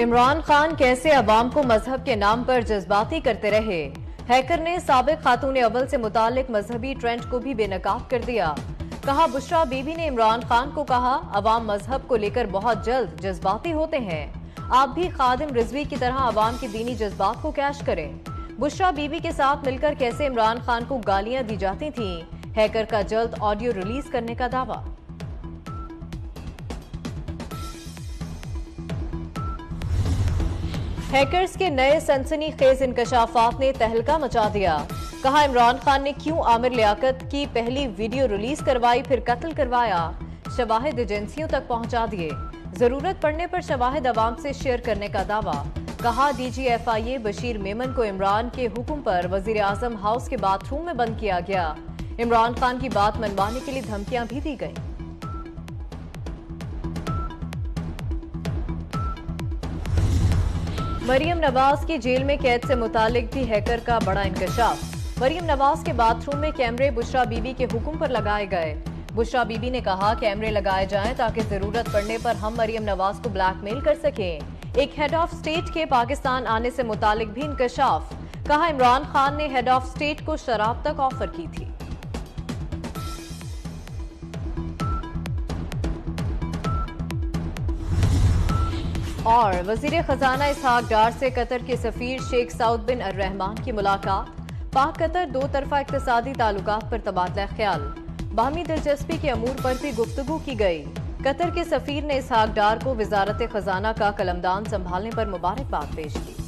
इमरान खान कैसे अवाम को मजहब के नाम पर जज्बाती करते रहे। हैकर ने साबिक खातून अव्वल से मुतालिक मजहबी ट्रेंड को भी बेनकाब कर दिया। कहा, बुशरा बीबी ने इमरान खान को कहा, अवाम मजहब को लेकर बहुत जल्द जज्बाती होते हैं। आप भी खादिम रिजवी की तरह अवाम के दीनी जज्बात को कैश करें। बुशरा बीबी के साथ मिलकर कैसे इमरान खान को गालियां दी जाती थीं। हैकर का जल्द ऑडियो रिलीज करने का दावा। हैकर्स के नए सनसनीखेज इंकशाफात ने तहलका मचा दिया। कहा, इमरान खान ने क्यों आमिर लियाकत की पहली वीडियो रिलीज करवाई, फिर कत्ल करवाया। शवाहिद एजेंसियों तक पहुंचा दिए। जरूरत पड़ने पर शवाहिद अवाम से शेयर करने का दावा। कहा, DGFIA बशीर मेमन को इमरान के हुक्म पर वजीर आजम हाउस के बाथरूम में बंद किया गया। इमरान खान की बात मनवाने के लिए धमकियां भी दी गई। मरियम नवाज की जेल में कैद से मुतालिक भी हैकर का बड़ा इंकशाफ। मरियम नवाज के बाथरूम में कैमरे बुशरा बीबी के हुक्म पर लगाए गए। बुशरा बीबी ने कहा, कैमरे लगाए जाएं ताकि जरूरत पड़ने पर हम मरियम नवाज को ब्लैकमेल कर सकें। एक हेड ऑफ स्टेट के पाकिस्तान आने से मुतालिक भी इंकशाफ। कहा, इमरान खान ने हेड ऑफ स्टेट को शराब तक ऑफर की थी। और वजीर खजाना इसहाक डार से कतर के सफीर शेख सऊद बिन अल रहमान की मुलाकात। पाक कतर दो तरफा इक्तिसादी ताल्लुकात पर तबादला ख्याल। बाहमी दिलचस्पी के अमूर पर भी गुफ्तगू की गई। कतर के सफीर ने इसहाक डार को वजारत खजाना का कलमदान संभालने पर मुबारकबाद पेश की।